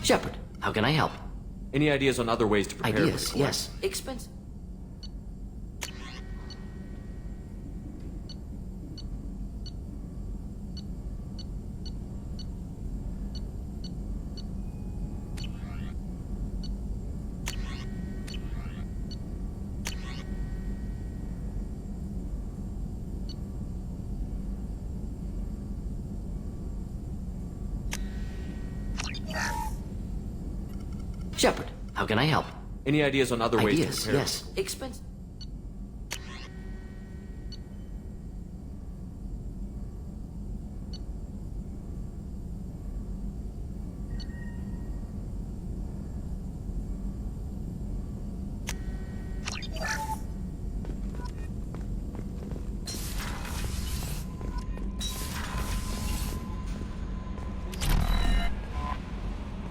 Shepard, how can I help? Any ideas on other ways to prepare Ideas, for the yes. Expense. Shepard, how can I help? Any ideas on other ways to Ideas, prepare? yes. Expense.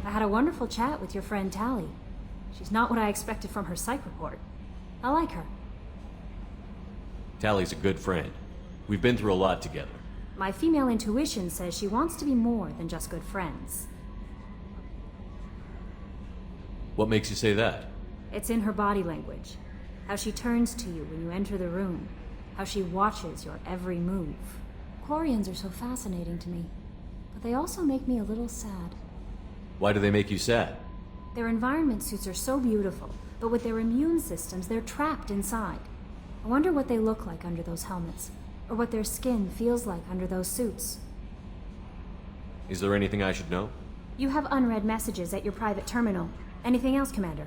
I had a wonderful chat with your friend Tali. She's not what I expected from her psych report. I like her. Tally's a good friend. We've been through a lot together. My female intuition says she wants to be more than just good friends. What makes you say that? It's in her body language. How she turns to you when you enter the room. How she watches your every move. Quarians are so fascinating to me. But they also make me a little sad. Why do they make you sad? Their environment suits are so beautiful, but with their immune systems, they're trapped inside. I wonder what they look like under those helmets, or what their skin feels like under those suits. Is there anything I should know? You have unread messages at your private terminal. Anything else, Commander?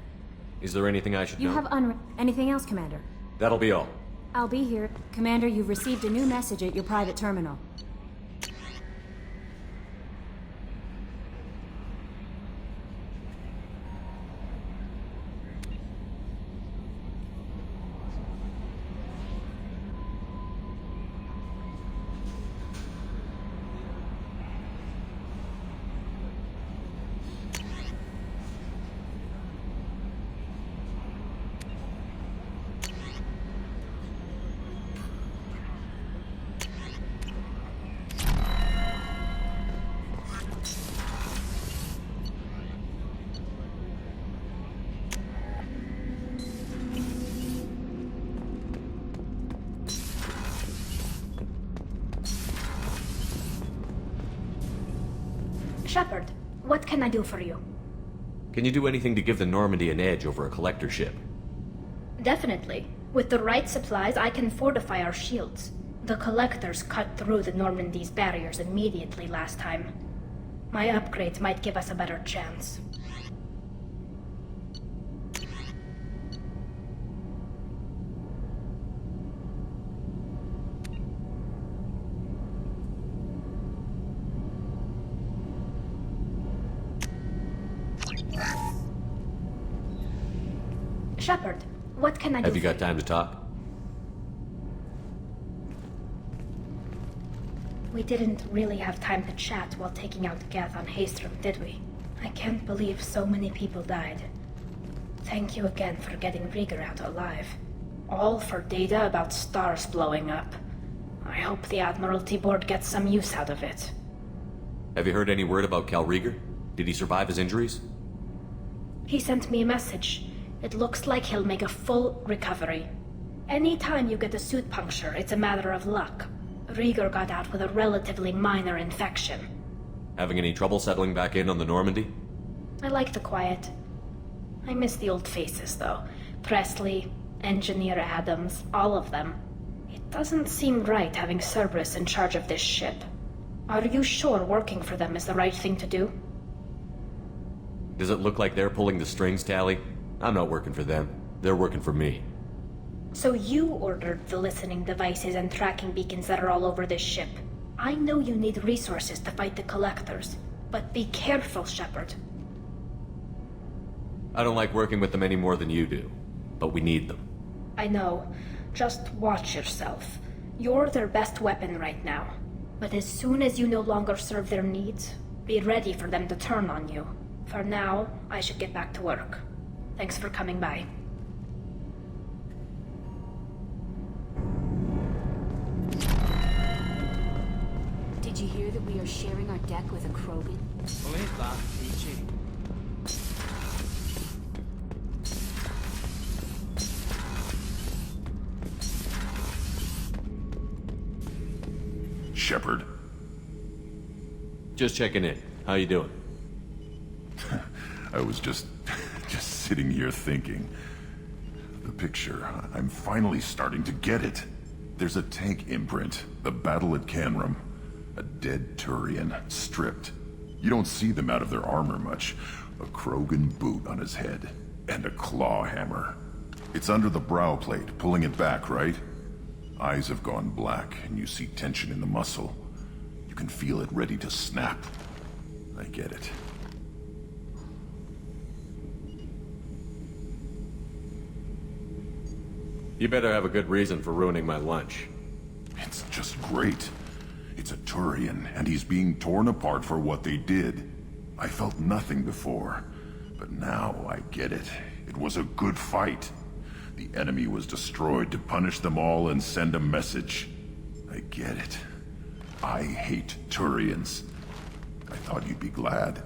Is there anything I should You know? have unread... Anything else, Commander? That'll be all. I'll be here. Commander, you've received a new message at your private terminal. Shepard, what can I do for you? Can you do anything to give the Normandy an edge over a collector ship? Definitely. With the right supplies, I can fortify our shields. The Collectors cut through the Normandy's barriers immediately last time. My upgrades might give us a better chance. Shepard, what can I do? Have you for got time to talk? We didn't really have time to chat while taking out Geth on Haestrom, did we? I can't believe so many people died. Thank you again for getting Rieger out alive. All for data about stars blowing up. I hope the Admiralty Board gets some use out of it. Have you heard any word about Cal Rieger? Did he survive his injuries? He sent me a message. It looks like he'll make a full recovery. Anytime you get a suit puncture, it's a matter of luck. Rieger got out with a relatively minor infection. Having any trouble settling back in on the Normandy? I like the quiet. I miss the old faces, though. Presley, Engineer Adams, all of them. It doesn't seem right having Cerberus in charge of this ship. Are you sure working for them is the right thing to do? Does it look like they're pulling the strings, Tally? I'm not working for them. They're working for me. So you ordered the listening devices and tracking beacons that are all over this ship. I know you need resources to fight the Collectors, but be careful, Shepard. I don't like working with them any more than you do, but we need them. I know. Just watch yourself. You're their best weapon right now. But as soon as you no longer serve their needs, be ready for them to turn on you. For now, I should get back to work. Thanks for coming by. Did you hear that we are sharing our deck with a Krogan? Shepard? Just checking in. How you doing? I was just sitting here thinking. The picture, I'm finally starting to get it. There's a tank imprint, the battle at Canram. A dead Turian, stripped. You don't see them out of their armor much. A Krogan boot on his head, and a claw hammer. It's under the brow plate, pulling it back, right? Eyes have gone black, and you see tension in the muscle. You can feel it ready to snap. I get it. You better have a good reason for ruining my lunch. It's just great. It's a Turian, and he's being torn apart for what they did. I felt nothing before, but now I get it. It was a good fight. The enemy was destroyed to punish them all and send a message. I get it. I hate Turians. I thought you'd be glad.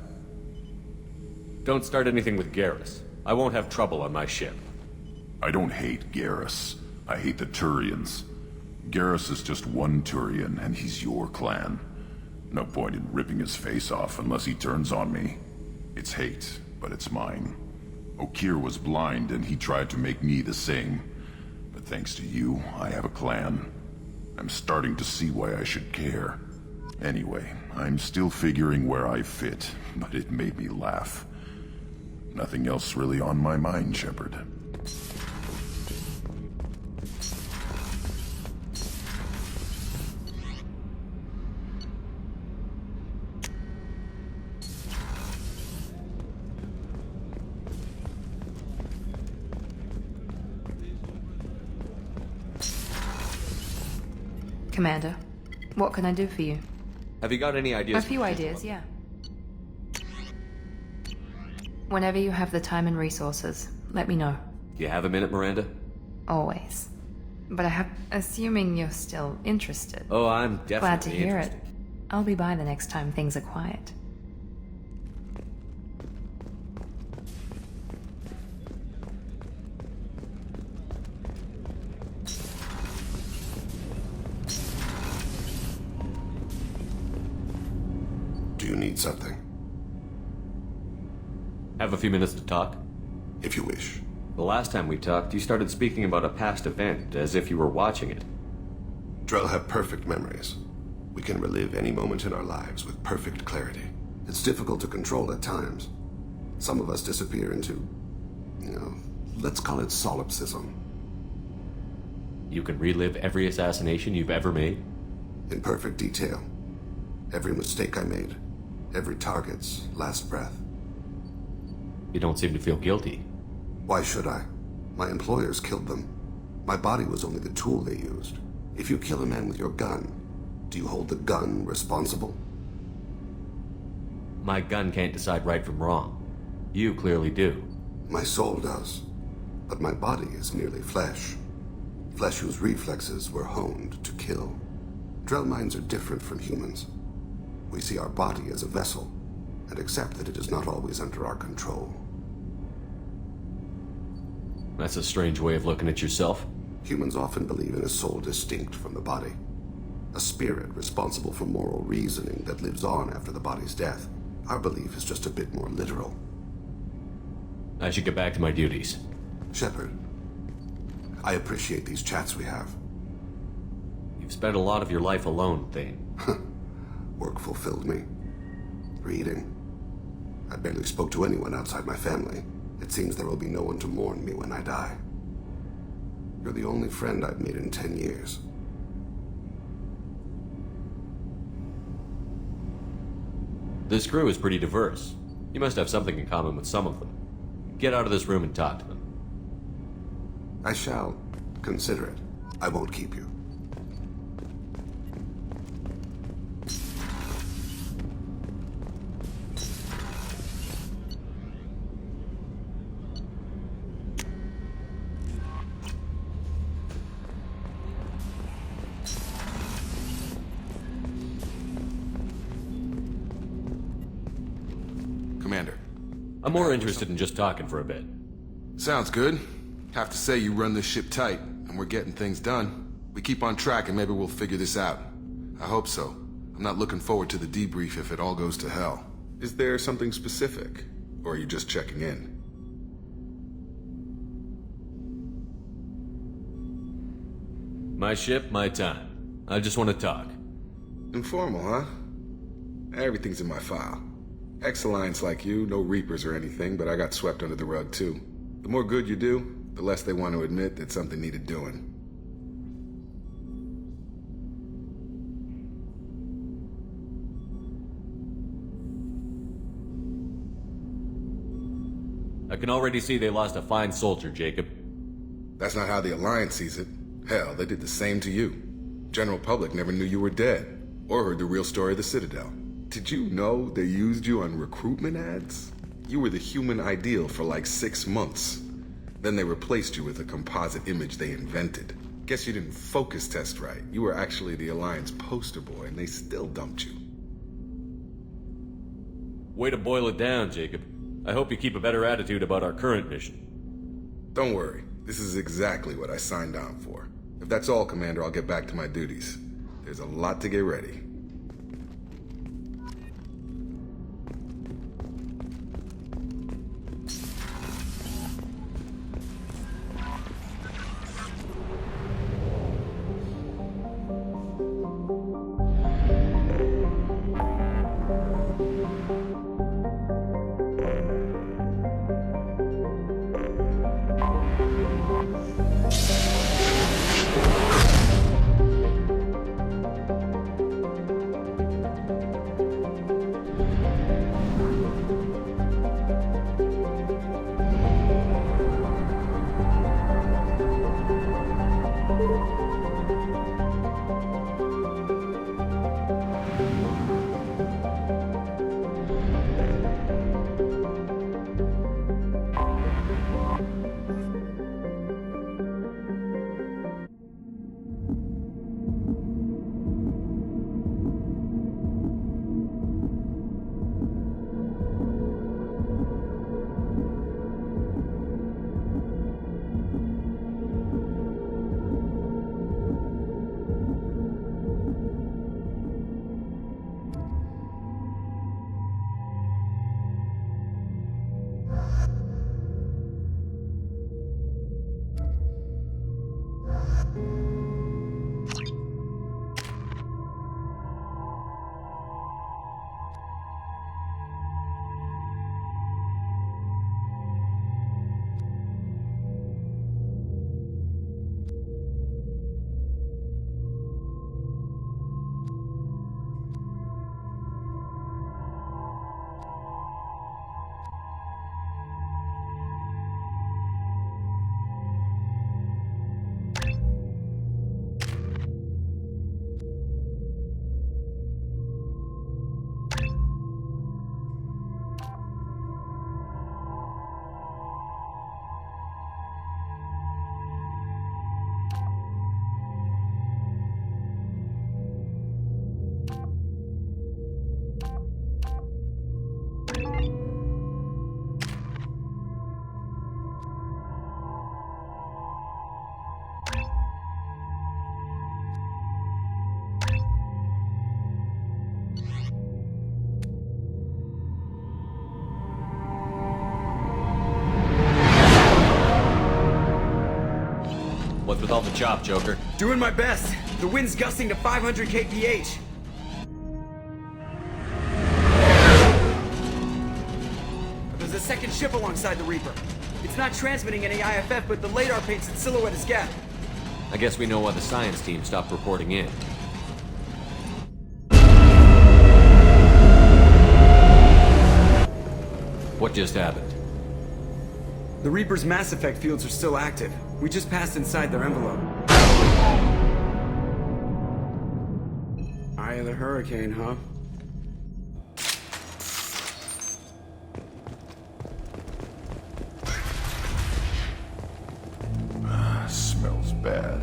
Don't start anything with Garrus. I won't have trouble on my ship. I don't hate Garrus. I hate the Turians. Garrus is just one Turian, and he's your clan. No point in ripping his face off unless he turns on me. It's hate, but it's mine. Okeer was blind, and he tried to make me the same. But thanks to you, I have a clan. I'm starting to see why I should care. Anyway, I'm still figuring where I fit, but it made me laugh. Nothing else really on my mind, Shepard. Commander, what can I do for you? Have you got any A ideas? few ideas, yeah. Whenever you have the time and resources, let me know. You have a minute, Miranda? Always. But assuming you're still interested. Oh, I'm definitely Glad to hear interested. it. I'll be by the next time things are quiet. Do you need something? Have a few minutes to talk? If you wish. The last time we talked, you started speaking about a past event, as if you were watching it. Drell have perfect memories. We can relive any moment in our lives with perfect clarity. It's difficult to control at times. Some of us disappear into, let's call it solipsism. You can relive every assassination you've ever made? In perfect detail. Every mistake I made. Every target's last breath. You don't seem to feel guilty. Why should I? My employers killed them. My body was only the tool they used. If you kill a man with your gun, do you hold the gun responsible? My gun can't decide right from wrong. You clearly do. My soul does. But my body is merely flesh. Flesh whose reflexes were honed to kill. Drell minds are different from humans. We see our body as a vessel, and accept that it is not always under our control. That's a strange way of looking at yourself. Humans often believe in a soul distinct from the body. A spirit responsible for moral reasoning that lives on after the body's death. Our belief is just a bit more literal. I should get back to my duties. Shepard, I appreciate these chats we have. You've spent a lot of your life alone, Thane. Work fulfilled me. Reading. I barely spoke to anyone outside my family. It seems there will be no one to mourn me when I die. You're the only friend I've made in 10 years. This crew is pretty diverse. You must have something in common with some of them. Get out of this room and talk to them. I shall consider it. I won't keep you. Commander. I'm more interested in just talking for a bit. Sounds good. Have to say you run this ship tight, and we're getting things done. We keep on track and maybe we'll figure this out. I hope so. I'm not looking forward to the debrief if it all goes to hell. Is there something specific? Or are you just checking in? My ship, my time. I just want to talk. Informal, huh? Everything's in my file. Ex-Alliance like you, no Reapers or anything, but I got swept under the rug too. The more good you do, the less they want to admit that something needed doing. I can already see they lost a fine soldier, Jacob. That's not how the Alliance sees it. Hell, they did the same to you. General public never knew you were dead, or heard the real story of the Citadel. Did you know they used you on recruitment ads? You were the human ideal for like 6 months. Then they replaced you with a composite image they invented. Guess you didn't focus test right. You were actually the Alliance poster boy, and they still dumped you. Way to boil it down, Jacob. I hope you keep a better attitude about our current mission. Don't worry. This is exactly what I signed on for. If that's all, Commander, I'll get back to my duties. There's a lot to get ready. What's with all the chop, Joker? Doing my best. The wind's gusting to 500 kph. There's a second ship alongside the Reaper. It's not transmitting any IFF, but the radar paints its silhouette as Geth. I guess we know why the science team stopped reporting in. What just happened? The Reaper's mass effect fields are still active. We just passed inside their envelope. Eye of the hurricane, huh? Smells bad.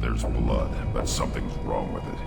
There's blood, but something's wrong with it.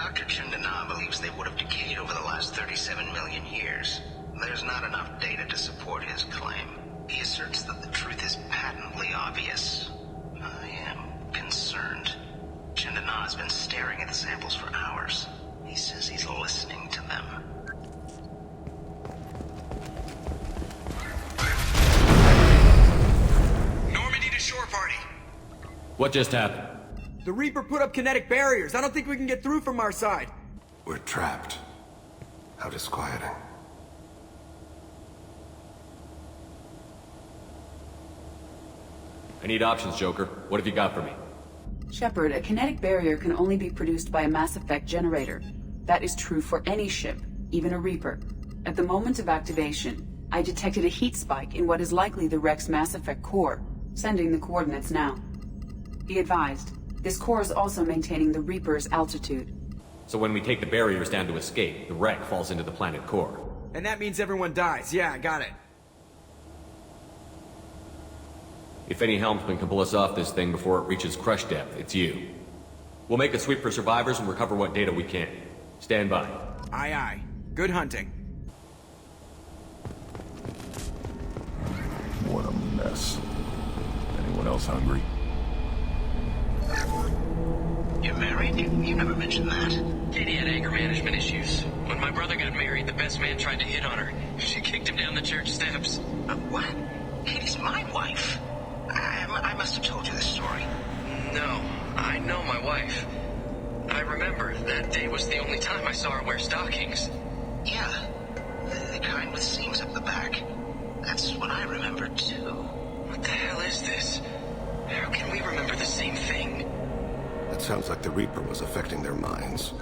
Dr. Chandana believes they would have decayed over the last 37 million years. There's not enough data to support his claim. He asserts that the truth is patently obvious. I am concerned. Chandana has been staring at the samples for hours. He says he's listening to them. Normandy to shore party. What just happened? The Reaper put up kinetic barriers. I don't think we can get through from our side. We're trapped. How disquieting. I need options, Joker. What have you got for me? Shepard, a kinetic barrier can only be produced by a Mass Effect generator. That is true for any ship, even a Reaper. At the moment of activation, I detected a heat spike in what is likely the Rex Mass Effect core, sending the coordinates now. Be advised, this core is also maintaining the Reaper's altitude. So when we take the barriers down to escape, the wreck falls into the planet core. And that means everyone dies. Yeah, I got it. If any helmsman can pull us off this thing before it reaches crush depth, it's you. We'll make a sweep for survivors and recover what data we can. Stand by. Aye, aye. Good hunting. What a mess. Anyone else hungry? You're married? You never mentioned that. Katie had anger management issues. When my brother got married, the best man tried to hit on her. She kicked him down the church steps. What? Katie's my wife. I must have told you this story. No, I know my wife. I remember that day was the only time I saw her wear stockings. Yeah, the kind with seams up the back. That's what I remember too. What the hell is this? How can we remember the same thing? It sounds like the Reaper was affecting their minds.